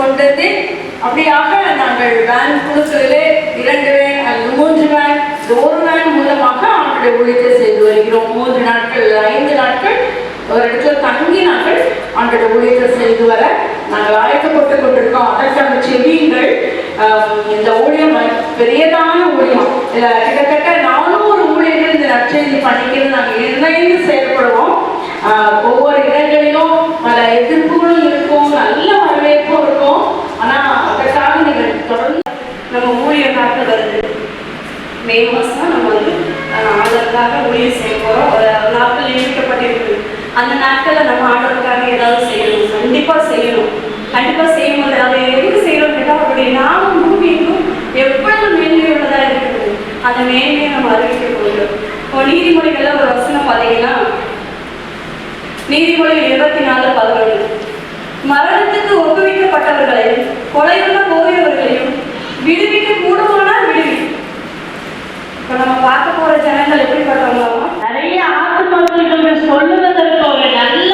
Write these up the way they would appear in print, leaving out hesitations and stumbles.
கொண்டு வந்து அப்படியாக நாங்கள் வேன் குழுக்களிலே 2 வேன் அல்லது 3 வேன், 1 வேன் மூலமாக அவங்களுடைய ஊழியத்தை செய்து வருகிறோம். 3 நாட்கள் 5 நாட்கள் ஒரு இடத்துல தங்கி நாங்கள் அவங்களுடைய ஊழியத்தை செய்து வர நாங்கள் ஆயத்தப்பட்டு கொண்டிருக்கோம். அதற்கான செவிகள் இந்த ஊழியம் பெரியதான ஊழியம். கிட்டத்தட்ட 400 ஊழியர்கள் இந்த நற்செய்தி பணிக்கிறது நாங்கள் இணைந்து செயல்படுவோம். ஒவ்வொரு இடங்களிலும் பல எதிர்ப்புகளும் இருக்கும், நல்ல வரவேற்பும் இருக்கும். ஆனால் அதற்காக நீங்கள் தொடர்ந்து நம்ம ஊழிய நாட்கள் வருது. மே மாதம் நம்ம வந்து ஆண்டவருக்காக ஊழியம் செய்ய போகிறோம். ஒரு நாட்கள் நியமிக்கப்பட்டிருக்கு. அந்த நாட்களில் நம்ம ஆண்டவருக்காக ஏதாவது செய்யணும், கண்டிப்பாக செய்யணும். கண்டிப்பாக செய்யும்போது அதை எதுக்கு செய்யணும் கேட்டால் அவருடைய நாமும் பூமியும் எவ்வளவு மேன்மை உள்ளதாக இருக்குது. அந்த மேன்மையை நம்ம அறிவிக்க போகிறோம். இப்போ நீதிமொழிகளில் ஒரு வசனம் பார்த்தீங்கன்னா, நீதிமொழிகள் 24:11 மரணத்துக்கு ஒப்புவிக்கப்பட்டவர்களையும் கொலையுள்ள போகிறவர்களையும் விடுவிக்க கூடுமானால் விடுவி. இப்போ நம்ம பார்க்க போற ஜனங்கள் எப்படிப்பட்டவங்களோ நிறைய ஆத்துமாக்கள் சொல்லுவதற்கு ஒரு நல்ல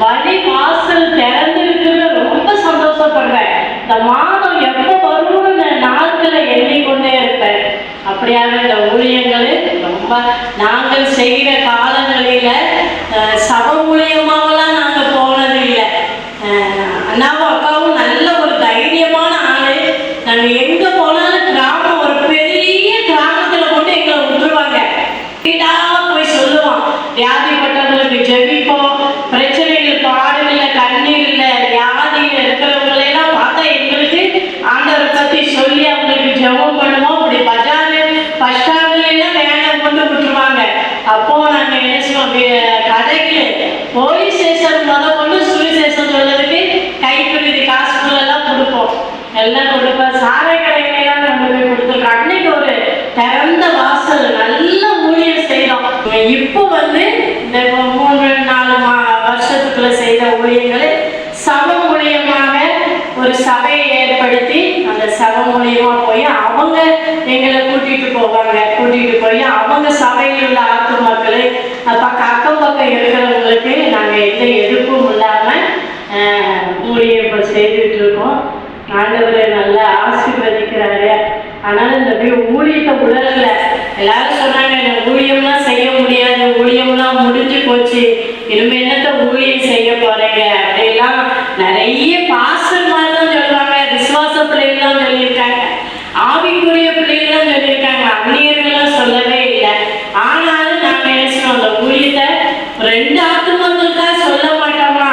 வழி வாசல் திறந்திருக்குன்னு ரொம்ப சந்தோஷப்படுறேன். இந்த மாதம் எப்போ வரும்னு நாட்களை எண்ணிக்கொண்டே இருப்பேன். அப்படியான இந்த ஊழியங்கள் ரொம்ப நாங்கள் செய்கிற காலங்களில சப ஊழியமாவெல்லாம் நாங்கள் போனது இல்லை. அண்ணாவும் அக்காவும் நல்ல ஒரு தைரியமான ஆளு. நாங்கள் எங்க போனாலும் கிராமம், ஒரு பெரிய கிராமத்துல கொண்டு எங்களை விட்டுருவாங்க. வீடா போய் சொல்லுவோம், வியாதிப்பட்டவங்களுக்கு ஜெபிப்போம், பிரச்சனைகள் பாடுகள்ல கண்ணீர் இல்லை, வியாதியில் இருக்கிறவங்களெல்லாம் பார்த்தா எங்களுக்கு ஆண்டவரை பத்தி சொல்லி அவங்களுக்கு ஜெபம் பண்ணுவோம். அப்படி பஜாரு பஸ் ஸ்டாண்ட்லாம் வேலை கொண்டு விட்டுருவாங்க. அப்போ நாங்கள் என்ன செய்வோம், கடைக்கு போலீஸ் ஸ்டேஷன் கொண்டு சுவிசேஷம் சொல்றதுக்கு கைப்பிடி காசுகளெல்லாம் கொடுப்போம். எல்லாம் கொடுப்போம். சாலை கடைகளெல்லாம் கொண்டு போய் கொடுத்துருக்கோம். அன்னைக்கு ஒரு திறந்த வாசல் நல்ல ஊழியம் செய்தோம். இப்போ வந்து இந்த 3-4 வருஷத்துக்குள்ள செய்த ஊழியங்களை சப மூலியமாக ஒரு சபையை ஏற்படுத்தி அந்த சபை மூலியமா போய் அவங்க எங்களை கூட்டிட்டு போவாங்க. கூட்டிட்டு போய் அவங்க சபையில் உள்ள ஆத்துமாக்களை அக்கம் பக்கம் இருக்கிறவங்களுக்கு நாங்கள் எந்த எதிர்ப்பும் இல்லாம ஊழியம் செய்துட்டு இருக்கோம். ஆண்டவரை நல்லா ஆசீர்வதிக்கிறாரு. ஆனால் இந்த ஊழியத்தை உலகல எல்லாரும் சொன்னாங்க, ஊழியம்லாம் செய்ய முடியாது, ஊழியம்லாம் முடிஞ்சு போச்சு, இனிமே என்னத்த ஊழியம் செய்ய போறீங்க அப்படிலாம் நிறைய பாஸ்டர்மார் தான் சொல்லுவாங்க, விசுவாச பிள்ளைகள்லாம் சொல்லியிருக்காங்க, ஆவிக்குரிய பிள்ளைகள்லாம் சொல்லியிருக்காங்க, அந்நியர்கள்லாம் சொல்லவே இல்லை. ஆனாலும் நாங்கள் நினைச்சோம் அந்த ஊழியத்தை 2 ஆத்துமாக்களுக்காக சொல்ல மாட்டோமா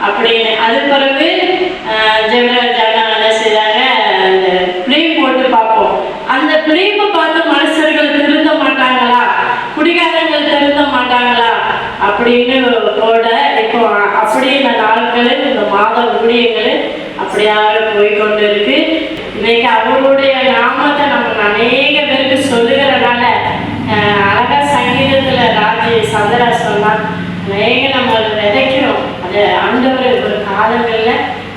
அப்படின்னு. அது பிறகு அந்த பிளேம் போட்டு பார்ப்போம். அந்த பிளேமை பார்த்து மனுஷர்கள் திருந்த மாட்டாங்களா, குடிகாரங்கள் திருந்த மாட்டாங்களா அப்படின்னு கூட இப்போ அப்படி இந்த நாட்கள் இந்த மாத ஊழியங்கள் அப்படியாக போய்கொண்டு இருக்கு. இன்னைக்கு அவருடைய நாமத்தை நம்ம அநேக பேருக்கு சொல்லுகிறனால அழகா சங்கீதத்துல ராஜி சந்திரா சொன்னா அநேக நம்ம விதைக்கிறோம். அது ஆண்டவர் ஒரு காலங்கள்ல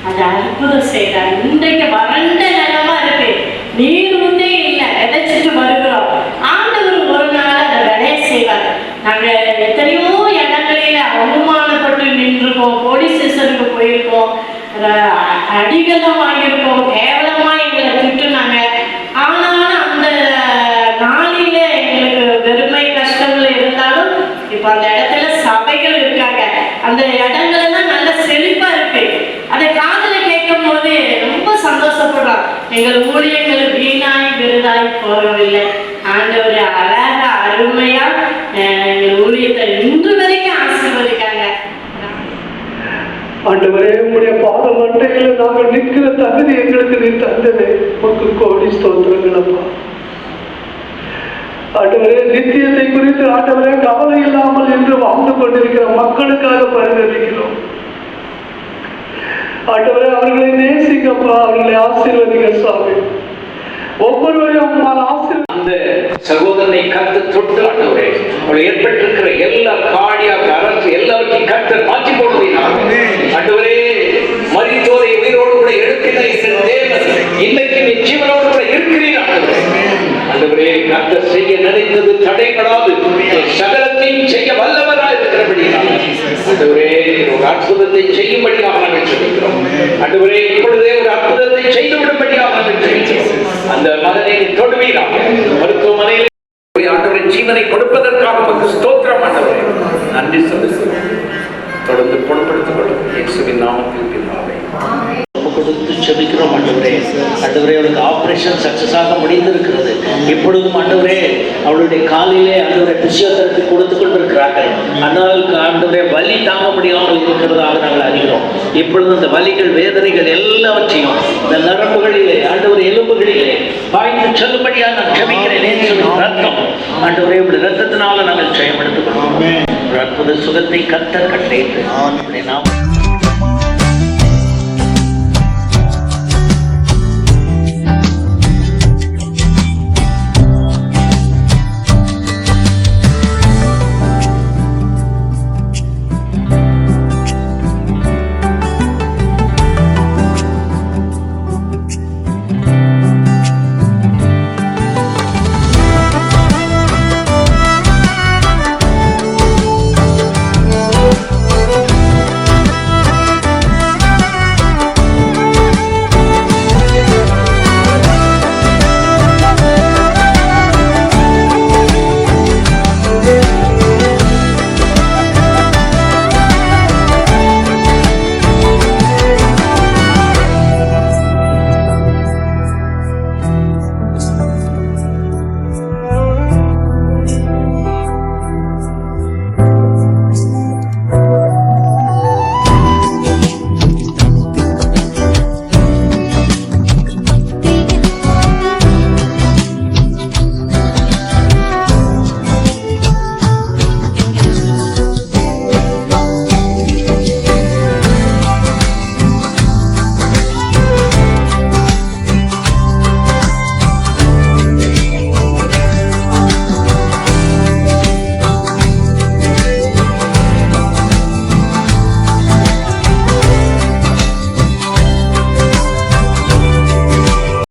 அது அற்புதம் செய்யறாரு. இன்றைக்கு வறண்ட நிலமா இருக்கு, நீர் உண்டே இல்லை, விதைச்சிட்டு வருகிறோம். ஆண்டவர் ஒரு நாள் அதை விளைய செய்வார். நாங்க எத்தனையோ இடங்களில அவமானப்பட்டு நின்றுருக்கோம், போலீஸ் ஸ்டேஷனுக்கு போயிருக்கோம், அடிகளும் வாங்கியிருக்கோம், கேவலமா எங்களை திட்டுனாங்க. ஆனாலும் அந்த நாளில எங்களுக்கு வெறுமை கஷ்டங்கள் இருந்தாலும் இப்ப அந்த இடத்துல சபைகள் இருக்காங்க. அந்த இடங்கள்லாம் நல்ல செழிப்பா இருக்கு. அதை காதல கேட்கும் போது ரொம்ப சந்தோஷப்படுறோம். எங்கள் ஊழியர்கள் வீணாய் விருதாய் போகவில்லை. ஆண்டவர் அழகா அருமையா எங்கள் ஊழியத்தை இன்று வரைக்கும் ஆசீர்வதிக்காங்க. ஆண்டவரே, உங்களுடைய பாத மண்டையில நாங்கள் நிற்கிற தகுதி எங்களுக்கு நீ தந்ததே, உனக்கு கோடி ஸ்தோத்திரங்களப்பா. ஆண்டவரே, நித்தியத்தை குறித்து ஆண்டவரே கவலை இல்லாமல் என்று வாழ்ந்து கொண்டிருக்கிற மக்களுக்காக பரிதவிக்கிறோம். ஆண்டவரே, அவர்களை நேசிக்கப்பா, அவர்களை ஆசீர்வதிக்க சுவாமி. ஒவ்வொருவரையும் அந்த சகோதரனை கத்து தொட்டு ஆண்டவரே, அவள் ஏற்பட்டிருக்கிற எல்லா காடியாக அரசு எல்லாவற்றையும் கத்து மாற்றி போடுவீர்கள். ஆண்டவரே, மரித்தோரை உயிரோடு கூட எழுப்பின தேவன் இன்னைக்கு நீ ஜீவனோடு கூட இருக்கிறீர்கள். ஆண்டவரே, கத்த செய்ய நினைத்தது தடைபடாது, சகலத்தையும் செய்ய வல்லவராய் இருக்கிறபடியாக ஆண்டவரே ஒரு அற்புதத்தை செய்யும்படியாக நாங்கள் ஜெபிக்கிறோம். ஆண்டவரே இப்பொழுதே ஒரு அற்புதத்தை செய்து விடும்படியாக நாங்கள் ஜெபிக்கிறோம். அந்த மகனை தொடுவீராக. மருத்துவமனையில் ஆண்டவரை ஜீவனை கொடுப்பதற்காக உமக்கு ஸ்தோத்திரம் ஆண்டவரே. நன்றி சொல்லுகிறோம். தொடர்ந்து பொருட்படுத்திக் கொள்ளும் இயேசுவின் நாமத்தில் பிதாவே. கொடுத்து செபிக்கிறோம் ஆண்டவரே. ஆண்டவரே அவளுக்கு ஆபரேஷன் சக்சஸாக முடிந்திருக்கிறது. இப்பொழுதும் ஆண்டவரே அவளுடைய காலிலே ஆண்டவரே பிசியோதெரபி கொடுத்து கொண்டிருக்கிறார்கள். ஆனால் ஆண்டவரே வலி தாங்க முடியாமல் இருக்கிறதாக நாங்கள் அறிகிறோம். இப்பொழுது இந்த வலிகள் வேதனைகள் எல்லாவற்றையும் இந்த நரம்புகளிலே ஆண்டவரே எலும்புகளிலே பாய்ந்து செல்லும்படியாக நான் ஜெபிக்கிறேன். ரத்தம் ஆண்டவரே உடைய ரத்தத்தினால நாங்கள் ஜெயம் எடுத்துக்கொள்வோம். ஒரு அற்புத சுகத்தை கர்த்தர் கட்டளையிட்டு நாம்